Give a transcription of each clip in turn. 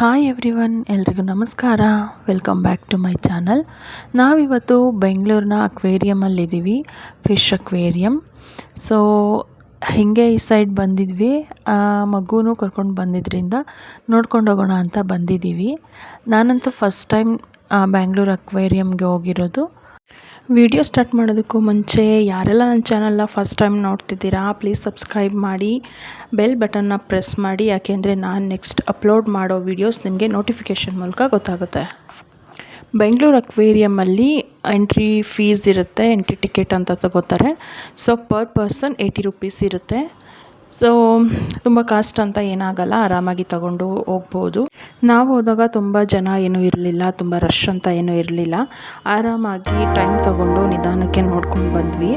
Hi everyone, ಎಲ್ರಿಗೂ ನಮಸ್ಕಾರ. Welcome back to my channel. ನಾವಿವತ್ತು ಬೆಂಗಳೂರಿನ ಅಕ್ವೇರಿಯಮಲ್ಲಿದ್ದೀವಿ, ಫಿಶ್ ಅಕ್ವೇರಿಯಮ್. ಸೊ ಹೀಗೆ ಈ ಸೈಡ್ ಬಂದಿದ್ವಿ, ಮಗುನೂ ಕರ್ಕೊಂಡು ಬಂದಿದ್ದರಿಂದ ನೋಡ್ಕೊಂಡು ಹೋಗೋಣ ಅಂತ ಬಂದಿದ್ದೀವಿ. ನಾನಂತೂ ಫಸ್ಟ್ ಟೈಮ್ ಬ್ಯಾಂಗ್ಳೂರು ಅಕ್ವೇರಿಯಮ್ಗೆ ಹೋಗಿರೋದು. ವಿಡಿಯೋ ಸ್ಟಾರ್ಟ್ ಮಾಡೋದಕ್ಕೂ ಮುಂಚೆ ಯಾರೆಲ್ಲ ನನ್ನ ಚಾನಲ್ನ ಫಸ್ಟ್ ಟೈಮ್ ನೋಡ್ತಿದ್ದೀರಾ, ಪ್ಲೀಸ್ ಸಬ್ಸ್ಕ್ರೈಬ್ ಮಾಡಿ, ಬೆಲ್ ಬಟನ್ನ ಪ್ರೆಸ್ ಮಾಡಿ. ಯಾಕೆಂದರೆ ನಾನು ನೆಕ್ಸ್ಟ್ ಅಪ್ಲೋಡ್ ಮಾಡೋ ವೀಡಿಯೋಸ್ ನಿಮಗೆ ನೋಟಿಫಿಕೇಷನ್ ಮೂಲಕ ಗೊತ್ತಾಗುತ್ತೆ. ಬೆಂಗಳೂರು ಅಕ್ವೇರಿಯಮಲ್ಲಿ ಎಂಟ್ರಿ ಫೀಸ್ ಇರುತ್ತೆ, ಎಂಟ್ರಿ ಟಿಕೆಟ್ ಅಂತ ತಗೋತಾರೆ. ಸೊ ಪರ್ ಪರ್ಸನ್ 80 ರೂಪೀಸ್ ಇರುತ್ತೆ. ಸೊ ತುಂಬ ಕಾಸ್ಟ್ ಅಂತ ಏನಾಗಲ್ಲ, ಆರಾಮಾಗಿ ತಗೊಂಡು ಹೋಗ್ಬೋದು. ನಾವು ಹೋದಾಗ ತುಂಬ ಜನ ಏನೂ ಇರಲಿಲ್ಲ, ತುಂಬ ರಶ್ ಅಂತ ಏನೂ ಇರಲಿಲ್ಲ. ಆರಾಮಾಗಿ ಟೈಮ್ ತಗೊಂಡು ನಿಧಾನಕ್ಕೆ ನೋಡ್ಕೊಂಡು ಬಂದ್ವಿ.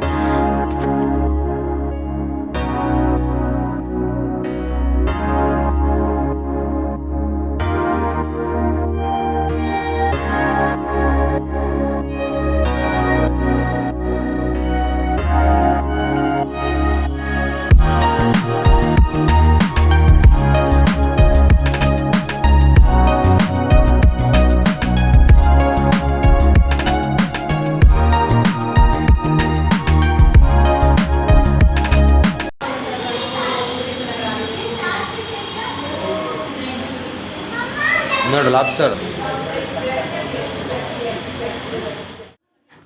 ನೋಡಿ ಲಾಬ್ಸ್ಟರ್.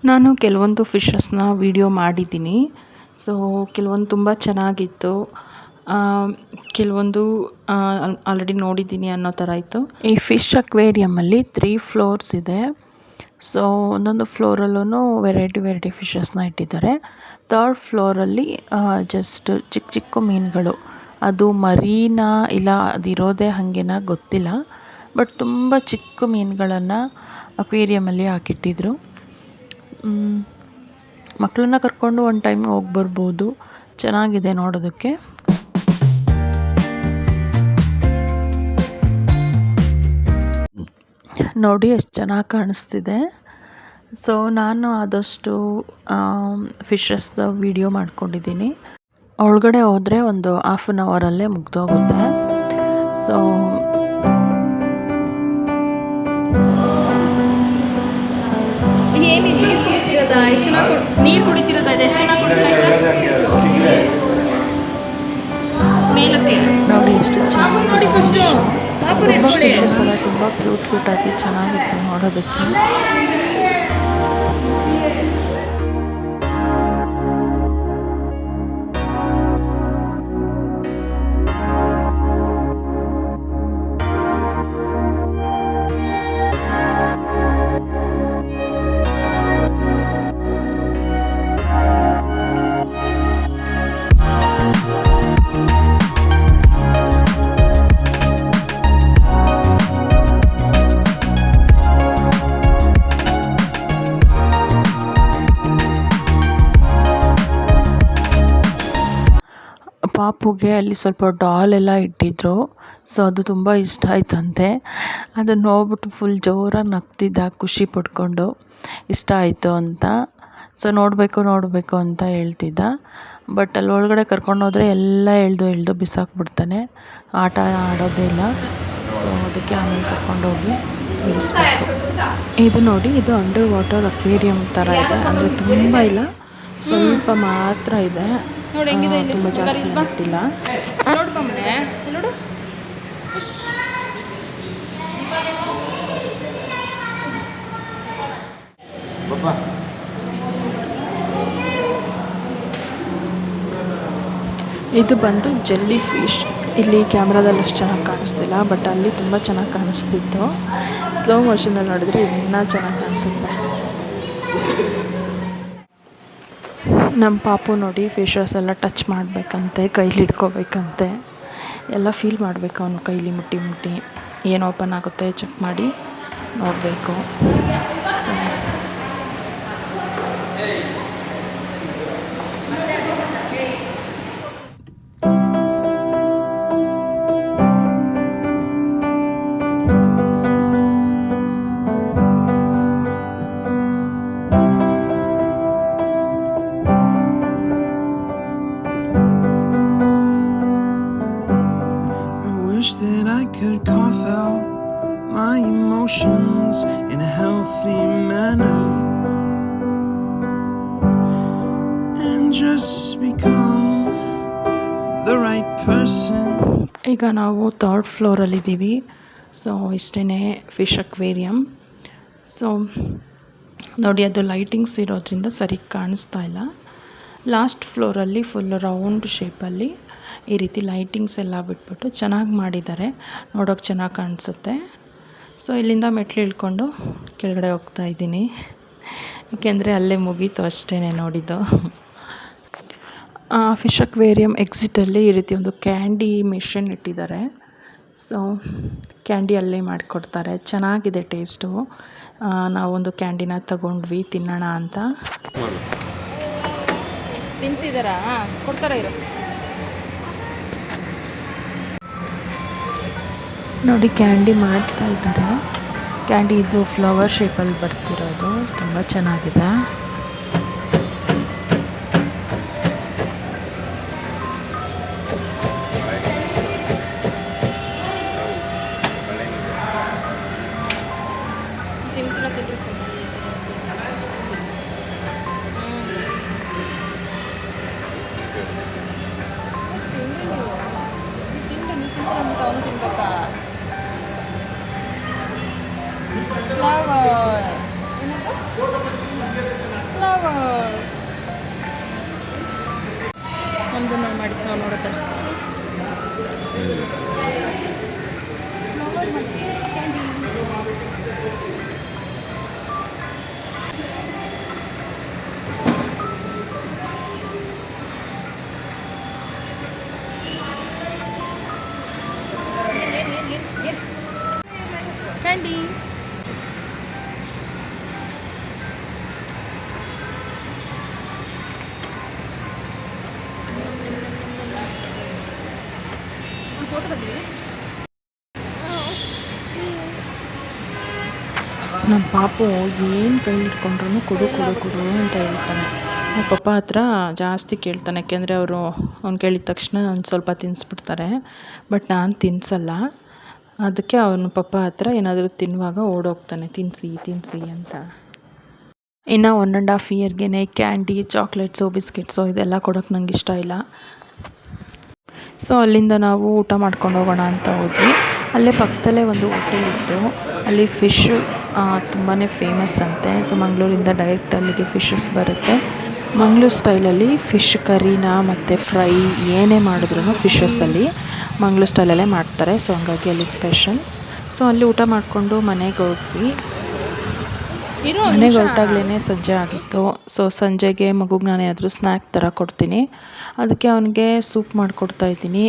ನಾನು ಕೆಲವೊಂದು ಫಿಶಸ್ನ ವಿಡಿಯೋ ಮಾಡಿದ್ದೀನಿ. ಸೊ ಕೆಲವೊಂದು ತುಂಬ ಚೆನ್ನಾಗಿತ್ತು, ಕೆಲವೊಂದು ಆಲ್ರೆಡಿ ನೋಡಿದ್ದೀನಿ ಅನ್ನೋ ಥರ ಇತ್ತು. ಈ ಫಿಶ್ ಅಕ್ವೇರಿಯಮಲ್ಲಿ 3 ಫ್ಲೋರ್ಸ್ ಇದೆ. ಸೊ ಒಂದೊಂದು ಫ್ಲೋರಲ್ಲೂ ವೆರೈಟಿ ಫಿಶಸ್ನ ಇಟ್ಟಿದ್ದಾರೆ. 3rd ಫ್ಲೋರಲ್ಲಿ ಜಸ್ಟ್ ಚಿಕ್ಕ ಚಿಕ್ಕ ಮೀನುಗಳು, ಅದು ಮರೀನಾ ಇಲ್ಲ ಅದಿರೋದೇ ಹಾಗೇನಾ ಗೊತ್ತಿಲ್ಲ, ಬಟ್ ತುಂಬ ಚಿಕ್ಕ ಮೀನುಗಳನ್ನು ಅಕ್ವೇರಿಯಮಲ್ಲಿ ಹಾಕಿಟ್ಟಿದ್ರು. ಮಕ್ಕಳನ್ನ ಕರ್ಕೊಂಡು ಒಂದು ಟೈಮ್ ಹೋಗಿ ಬರ್ಬೋದು, ಚೆನ್ನಾಗಿದೆ ನೋಡೋದಕ್ಕೆ. ನೋಡಿ ಎಷ್ಟು ಚೆನ್ನಾಗಿ ಕಾಣಿಸ್ತಿದೆ. ಸೊ ನಾನು ಆದಷ್ಟು ಫಿಶಸ್ದ ವಿಡಿಯೋ ಮಾಡ್ಕೊಂಡಿದ್ದೀನಿ. ಒಳಗಡೆ ಹೋದರೆ ಒಂದು 1/2 ಅವರಲ್ಲೇ ಮುಗ್ದೋಗುತ್ತೆ. ಸೊ ನೀರು ಕುಡಿತಿರೋದ ಎಷ್ಟು ಮೇಲಕ್ಕೆ ನೋಡಿ ಎಷ್ಟು ಚೆನ್ನಾಗಿ ನೋಡಿ. ಫಸ್ಟು ಫಿಶಸ್ ಎಲ್ಲ ತುಂಬ ಕ್ಯೂಟ್ ಆಗಿ ಚೆನ್ನಾಗಿತ್ತು ನೋಡೋದಕ್ಕೆ. ಪಾಪುಗೆ ಅಲ್ಲಿ ಸ್ವಲ್ಪ ಡಾಲ್ ಎಲ್ಲ ಇಟ್ಟಿದ್ರು. ಸೊ ಅದು ತುಂಬ ಇಷ್ಟ ಆಯ್ತಂತೆ. ಅದನ್ನು ನೋಡ್ಬಿಟ್ಟು ಫುಲ್ ಜೋರಾಗಿ ನಗ್ತಿದ್ದ, ಖುಷಿ ಪಡ್ಕೊಂಡು ಇಷ್ಟ ಆಯಿತು ಅಂತ. ಸೊ ನೋಡಬೇಕು ಅಂತ ಹೇಳ್ತಿದ್ದ. ಬಟ್ ಅಲ್ಲಿ ಒಳಗಡೆ ಕರ್ಕೊಂಡೋದ್ರೆ ಎಲ್ಲ ಎಳೆದು ಬಿಸಾಕ್ಬಿಡ್ತಾನೆ, ಆಟ ಆಡೋದೇ ಇಲ್ಲ. ಸೊ ಅದಕ್ಕೆ ಆಮೇಲೆ ಕರ್ಕೊಂಡೋಗಿ ಇಳಿಸ್ಬೇಕು. ಇದು ನೋಡಿ, ಇದು ಅಂಡರ್ ವಾಟರ್ ಅಕ್ವೇರಿಯಮ್ ಥರ ಇದೆ. ಅಂದರೆ ತುಂಬ ಇಲ್ಲ, ಸ್ವಲ್ಪ ಮಾತ್ರ ಇದೆ, ತುಂಬ ಜಾಸ್ತಿ ಇಟ್ಟಿಲ್ಲ. ನೋಡು ಇದು ಬಂದು ಜೆಲ್ಲಿ ಫಿಶ್. ಇಲ್ಲಿ ಕ್ಯಾಮ್ರಾದಲ್ಲಿ ಅಷ್ಟು ಚೆನ್ನಾಗಿ ಕಾಣಿಸ್ತಿಲ್ಲ, ಬಟ್ ಅಲ್ಲಿ ತುಂಬ ಚೆನ್ನಾಗಿ ಕಾಣಿಸ್ತಿತ್ತು. ಸ್ಲೋ ಮೋಷನಲ್ಲಿ ನೋಡಿದ್ರೆ ಇನ್ನೂ ಚೆನ್ನಾಗಿ ಕಾಣಿಸುತ್ತೆ. ನಮ್ಮ ಪಾಪು ನೋಡಿ ಫಿಶಸ್ ಎಲ್ಲ ಟಚ್ ಮಾಡಬೇಕಂತೆ, ಕೈಲಿ ಹಿಡ್ಕೋಬೇಕಂತೆ, ಎಲ್ಲ ಫೀಲ್ ಮಾಡಬೇಕು. ಅವನು ಕೈಲಿ ಮುಟ್ಟಿ ಏನು ಓಪನ್ ಆಗುತ್ತೆ ಚೆಕ್ ಮಾಡಿ ನೋಡಬೇಕು. wish that I could cough out become the right person. ಈಗ ನಾವು 3rd ಫ್ಲೋರಲ್ಲಿದ್ದೀವಿ. ಸೊ ಇಷ್ಟೇ ಫಿಶ್ ಅಕ್ವೇರಿಯಂ. ಸೊ ನೋಡಿ, ಅದು ಲೈಟಿಂಗ್ಸ್ ಇರೋದ್ರಿಂದ ಸರಿ ಕಾಣಿಸ್ತಾ ಇಲ್ಲ. ಲಾಸ್ಟ್ ಫ್ಲೋರಲ್ಲಿ ಫುಲ್ ರೌಂಡ್ ಶೇಪಲ್ಲಿ ಈ ರೀತಿ ಲೈಟಿಂಗ್ಸ್ ಎಲ್ಲ ಬಿಟ್ಬಿಟ್ಟು ಚೆನ್ನಾಗಿ ಮಾಡಿದ್ದಾರೆ, ನೋಡೋಕೆ ಚೆನ್ನಾಗಿ ಕಾಣಿಸುತ್ತೆ. ಸೊ ಇಲ್ಲಿಂದ ಮೆಟ್ಲು ಇಳ್ಕೊಂಡು ಕೆಳಗಡೆ ಹೋಗ್ತಾ ಇದ್ದೀನಿ, ಏಕೆಂದರೆ ಅಲ್ಲೇ ಮುಗೀತು ಅಷ್ಟೇ ನೋಡಿದ್ದು. ಫಿಶ್ ಅಕ್ವೇರಿಯಂ ಎಕ್ಸಿಟಲ್ಲಿ ಈ ರೀತಿ ಒಂದು ಕ್ಯಾಂಡಿ ಮಿಷನ್ ಇಟ್ಟಿದ್ದಾರೆ. ಸೊ ಕ್ಯಾಂಡಿ ಅಲ್ಲೇ ಮಾಡಿಕೊಡ್ತಾರೆ, ಚೆನ್ನಾಗಿದೆ ಟೇಸ್ಟು. ನಾವೊಂದು ಕ್ಯಾಂಡಿನ ತಗೊಂಡ್ವಿ ತಿನ್ನೋಣ ಅಂತ. ತಿಂತಿದ್ದಾರಾ? ಕೊಡ್ತಾರ ಇರೋ. ನೋಡಿ, ಕ್ಯಾಂಡಿ ಮಾಡ್ತಾ ಇದ್ದಾರೆ. ಕ್ಯಾಂಡಿ ಇದು ಫ್ಲವರ್ ಶೇಪಲ್ಲಿ ಬರ್ತಿರೋದು, ತುಂಬ ಚೆನ್ನಾಗಿದೆ. ಫ್ಲವರ್ ನಮ್ಮದು ನಾವು ಮಾಡಿದ್ದು ನಾವು ನೋಡುತ್ತೆ. ಕ್ಯಾಂಡಿ ಫೋಟೋ ಬರ್ತೀವಿ. ನಮ್ಮ ಪಾಪು ಏನು ಕೈ ಇಟ್ಕೊಂಡ್ರೂ ಕೊಡು ಕೊಡು ಕೊಡು ಅಂತ ಹೇಳ್ತಾನೆ. ನಮ್ಮ ಪಪ್ಪ ಹತ್ರ ಜಾಸ್ತಿ ಕೇಳ್ತಾನೆ, ಯಾಕೆಂದರೆ ಅವ್ನು ಕೇಳಿದ ತಕ್ಷಣ ಒಂದು ಸ್ವಲ್ಪ ತಿನ್ನಿಸ್ಬಿಡ್ತಾರೆ. ಬಟ್ ನಾನು ತಿನ್ನಿಸಲ್ಲ, ಅದಕ್ಕೆ ಅವನು ಪಪ್ಪ ಹತ್ರ ಏನಾದರೂ ತಿನ್ನುವಾಗ ಓಡೋಗ್ತಾನೆ, ತಿನ್ನಿಸಿ ಅಂತ. ಇನ್ನು 1.5 ಇಯರ್ಗೆ ಕ್ಯಾಂಡಿ, ಚಾಕ್ಲೇಟ್ಸು, ಬಿಸ್ಕೆಟ್ಸು ಇದೆಲ್ಲ ಕೊಡೋಕ್ಕೆ ನಂಗೆ ಇಷ್ಟ ಇಲ್ಲ. ಸೊ ಅಲ್ಲಿಂದ ನಾವು ಊಟ ಮಾಡ್ಕೊಂಡು ಹೋಗೋಣ ಅಂತ ಹೋದ್ವಿ. ಅಲ್ಲೇ ಪಕ್ಕದಲ್ಲೇ ಒಂದು ಹೋಟೆಲ್ ಇತ್ತು, ಅಲ್ಲಿ ಫಿಶ್ಶು ತುಂಬಾ ಫೇಮಸ್ ಅಂತೆ. ಸೊ ಮಂಗಳೂರಿಂದ ಡೈರೆಕ್ಟ್ ಅಲ್ಲಿಗೆ ಫಿಶಸ್ ಬರುತ್ತೆ. ಮಂಗಳೂರು ಸ್ಟೈಲಲ್ಲಿ ಫಿಶ್ ಕರಿನ ಮತ್ತು ಫ್ರೈ ಏನೇ ಮಾಡಿದ್ರು ಫಿಶಸಲ್ಲಿ ಮಂಗಳೂರು ಸ್ಟೈಲಲ್ಲೇ ಮಾಡ್ತಾರೆ. ಸೊ ಹಂಗಾಗಿ ಅಲ್ಲಿ ಸ್ಪೆಷಲ್. ಸೊ ಅಲ್ಲಿ ಊಟ ಮಾಡಿಕೊಂಡು ಮನೆಗೆ ಹೋದ್ವಿ. ಮನೆಗೆ ಹೊರಟಾಗ್ಲೇ ಸಂಜೆ ಆಗಿತ್ತು. ಸೊ ಸಂಜೆಗೆ ಮಗುಗೆ ನಾನು ಏನಾದರೂ ಸ್ನ್ಯಾಕ್ ಥರ ಕೊಡ್ತೀನಿ, ಅದಕ್ಕೆ ಅವನಿಗೆ ಸೂಪ್ ಮಾಡಿಕೊಡ್ತಾಯಿದ್ದೀನಿ.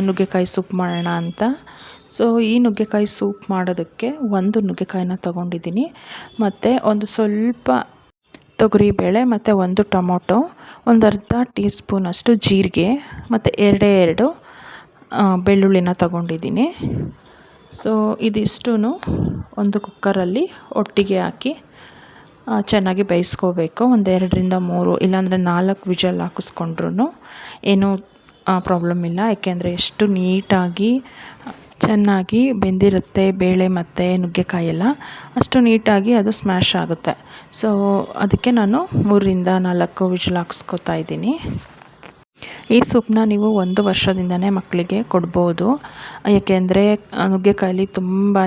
ನುಗ್ಗೆಕಾಯಿ ಸೂಪ್ ಮಾಡೋಣ ಅಂತ. ಸೊ ಈ ನುಗ್ಗೆಕಾಯಿ ಸೂಪ್ ಮಾಡೋದಕ್ಕೆ ಒಂದು ನುಗ್ಗೆಕಾಯಿನ ತೊಗೊಂಡಿದ್ದೀನಿ, ಮತ್ತು ಒಂದು ಸ್ವಲ್ಪ ತೊಗರಿಬೇಳೆ, ಮತ್ತು ಒಂದು ಟೊಮೊಟೊ, ಒಂದು ಅರ್ಧ ಟೀ ಸ್ಪೂನಷ್ಟು ಜೀರಿಗೆ, ಮತ್ತು ಎರಡು ಬೆಳ್ಳುಳ್ಳಿನ ತೊಗೊಂಡಿದ್ದೀನಿ. ಸೊ ಇದಿಷ್ಟೂ ಒಂದು ಕುಕ್ಕರಲ್ಲಿ ಒಟ್ಟಿಗೆ ಹಾಕಿ ಚೆನ್ನಾಗಿ ಬೇಯಿಸ್ಕೋಬೇಕು. 1-2 3 ಇಲ್ಲಾಂದರೆ 4 ವಿಜಲ್ ಹಾಕಿಸ್ಕೊಂಡ್ರೂ ಏನೂ ಪ್ರಾಬ್ಲಮ್ ಇಲ್ಲ, ಯಾಕೆಂದರೆ ಎಷ್ಟು ನೀಟಾಗಿ ಚೆನ್ನಾಗಿ ಬೆಂದಿರುತ್ತೆ ಬೇಳೆ ಮತ್ತು ನುಗ್ಗೆಕಾಯಿ ಎಲ್ಲ, ಅಷ್ಟು ನೀಟಾಗಿ ಅದು ಸ್ಮ್ಯಾಶ್ ಆಗುತ್ತೆ. ಸೊ ಅದಕ್ಕೆ ನಾನು 3-4 ವಿಜಲ್ ಹಾಕಿಸ್ಕೊತಾ ಇದ್ದೀನಿ. ಈ ಸೂಪನ್ನ ನೀವು 1 ವರ್ಷದಿಂದನೇ ಮಕ್ಕಳಿಗೆ ಕೊಡ್ಬೋದು, ಏಕೆಂದರೆ ನುಗ್ಗೆಕಾಯಲ್ಲಿ ತುಂಬಾ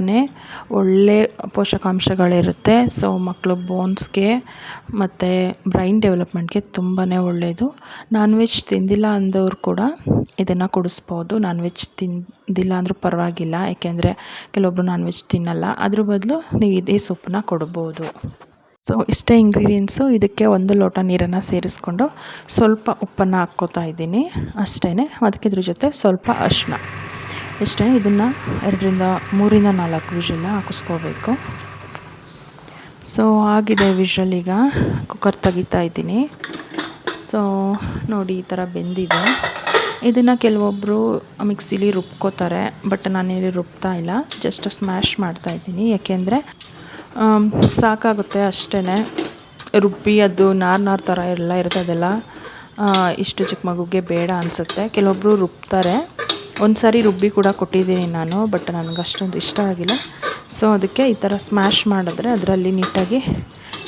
ಒಳ್ಳೆ ಪೋಷಕಾಂಶಗಳಿರುತ್ತೆ. ಸೊ ಮಕ್ಕಳು ಬೋನ್ಸ್ಗೆ ಮತ್ತು ಬ್ರೈನ್ ಡೆವಲಪ್ಮೆಂಟ್ಗೆ ತುಂಬಾ ಒಳ್ಳೆಯದು. ನಾನ್ ವೆಜ್ ತಿಂದಿಲ್ಲ ಅಂದವರು ಕೂಡ ಇದನ್ನು ಕುಡಿಸ್ಬೋದು. ನಾನ್ ವೆಜ್ ತಿಂದಿಲ್ಲ ಅಂದರೂ ಪರವಾಗಿಲ್ಲ, ಏಕೆಂದರೆ ಕೆಲವೊಬ್ಬರು ನಾನ್ ವೆಜ್ ತಿನ್ನಲ್ಲ. ಅದ್ರ ಬದಲು ನೀವು ಇದೇ ಸೂಪನ್ನ ಕೊಡ್ಬೋದು. ಸೊ ಇಷ್ಟೇ ಇಂಗ್ರೀಡಿಯೆಂಟ್ಸು. ಇದಕ್ಕೆ 1 ಲೋಟ ನೀರನ್ನು ಸೇರಿಸ್ಕೊಂಡು ಸ್ವಲ್ಪ ಉಪ್ಪನ್ನು ಹಾಕ್ಕೋತಾ ಇದ್ದೀನಿ ಅಷ್ಟೇ. ಅದಕ್ಕೆ ಇದ್ರ ಜೊತೆ ಸ್ವಲ್ಪ ಅರಿಶಿನ, ಇಷ್ಟೇ. ಇದನ್ನು 2-3-4 ವಿಷಲ್ ಹಾಕಿಸ್ಕೋಬೇಕು. ಸೊ ಆಗಿದೆ ವಿಷಲ್. ಈಗ ಕುಕ್ಕರ್ ತೆಗಿತಾ ಇದ್ದೀನಿ. ಸೊ ನೋಡಿ, ಈ ಥರ ಬೆಂದಿದೆ. ಇದನ್ನು ಕೆಲವೊಬ್ಬರು ಮಿಕ್ಸಿಲಿ ರುಬ್ಕೋತಾರೆ, ಬಟ್ ನಾನಿಲ್ಲಿ ರುಬ್ತಾ ಇಲ್ಲ, ಜಸ್ಟ್ ಸ್ಮ್ಯಾಶ್ ಮಾಡ್ತಾಯಿದ್ದೀನಿ. ಯಾಕೆಂದರೆ ಸಾಕಾಗುತ್ತೆ ಅಷ್ಟೇ. ರುಬ್ಬಿ ಅದು ನಾರು ಥರ ಎಲ್ಲ ಇರುತ್ತೆ, ಅದೆಲ್ಲ ಇಷ್ಟು ಚಿಕ್ಕ ಮಗುಗೆ ಬೇಡ ಅನಿಸುತ್ತೆ. ಕೆಲವೊಬ್ಬರು ರುಬ್ತಾರೆ, ಒಂದು ಸಾರಿ ರುಬ್ಬಿ ಕೂಡ ಕೊಟ್ಟಿದ್ದೀನಿ ನಾನು, ಬಟ್ ನನಗೆ ಅಷ್ಟೊಂದು ಇಷ್ಟ ಆಗಿಲ್ಲ. ಸೊ ಅದಕ್ಕೆ ಈ ಥರ ಸ್ಮ್ಯಾಶ್ ಮಾಡಿದ್ರೆ ಅದರಲ್ಲಿ ನೀಟಾಗಿ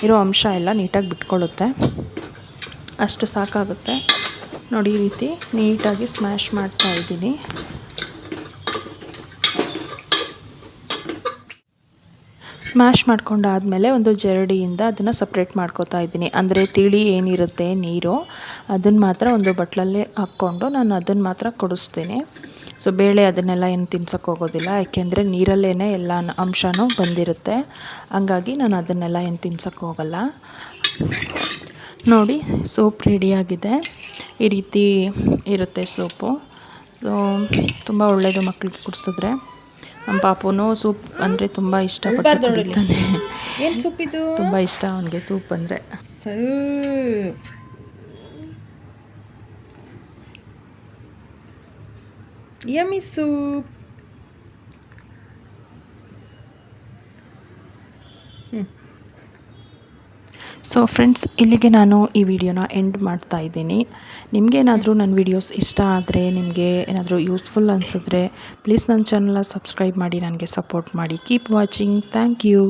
ಇರೋ ಅಂಶ ಎಲ್ಲ ನೀಟಾಗಿ ಬಿಟ್ಕೊಳ್ಳುತ್ತೆ, ಅಷ್ಟು ಸಾಕಾಗುತ್ತೆ. ನೋಡಿ ಈ ರೀತಿ ನೀಟಾಗಿ ಸ್ಮ್ಯಾಶ್ ಮಾಡ್ತಾ ಇದ್ದೀನಿ. ಸ್ಮ್ಯಾಶ್ ಮಾಡ್ಕೊಂಡಾದಮೇಲೆ ಒಂದು ಜರಡಿಯಿಂದ ಅದನ್ನು ಸಪ್ರೇಟ್ ಮಾಡ್ಕೋತಾ ಇದ್ದೀನಿ. ಅಂದರೆ ತಿಳಿ ಏನಿರುತ್ತೆ ನೀರು ಅದನ್ನು ಮಾತ್ರ ಒಂದು ಬಟ್ಲಲ್ಲಿ ಹಾಕ್ಕೊಂಡು ನಾನು ಅದನ್ನು ಮಾತ್ರ ಕುಡಿಸ್ತೀನಿ. ಸೊ ಬೇಳೆ ಅದನ್ನೆಲ್ಲ ಏನು ತಿನ್ಸೋಕ್ಕೆ ಹೋಗೋದಿಲ್ಲ, ಯಾಕೆಂದರೆ ನೀರಲ್ಲೇ ಎಲ್ಲ ಅಂಶನೂ ಬಂದಿರುತ್ತೆ. ಹಂಗಾಗಿ ನಾನು ಅದನ್ನೆಲ್ಲ ಏನು ತಿನ್ಸೋಕ್ಕೆ ಹೋಗಲ್ಲ. ನೋಡಿ ಸೂಪ್ ರೆಡಿಯಾಗಿದೆ. ಈ ರೀತಿ ಇರುತ್ತೆ ಸೂಪು. ಸೊ ತುಂಬ ಒಳ್ಳೆಯದು ಮಕ್ಕಳಿಗೆ ಕುಡಿಸಿದ್ರೆ. ನಮ್ಮ ಪಾಪುನೂ ಸೂಪ್ ಅಂದರೆ ತುಂಬ ಇಷ್ಟಪಟ್ಟು ಕುಡಿತಾನೆ. ಏನು ಸೂಪ್ ಇದು? ತುಂಬ ಇಷ್ಟ ಅವನಿಗೆ ಸೂಪ್ ಅಂದರೆ. Soup yummy soup. So friends, ಇಲ್ಲಿಗೆ ನಾನು ಈ ವಿಡಿಯೋನ ಎಂಡ್ ಮಾಡ್ತಾ ಇದ್ದೀನಿ. ನಿಮಗೇನಾದರೂ ನನ್ನ ವೀಡಿಯೋಸ್ ಇಷ್ಟ ಆದರೆ, ನಿಮಗೆ ಏನಾದರೂ ಯೂಸ್ಫುಲ್ ಅನಿಸಿದ್ರೆ ಪ್ಲೀಸ್ ನನ್ನ ಚಾನಲ್ನ ಸಬ್ಸ್ಕ್ರೈಬ್ ಮಾಡಿ ನನಗೆ ಸಪೋರ್ಟ್ ಮಾಡಿ. Keep watching. Thank you.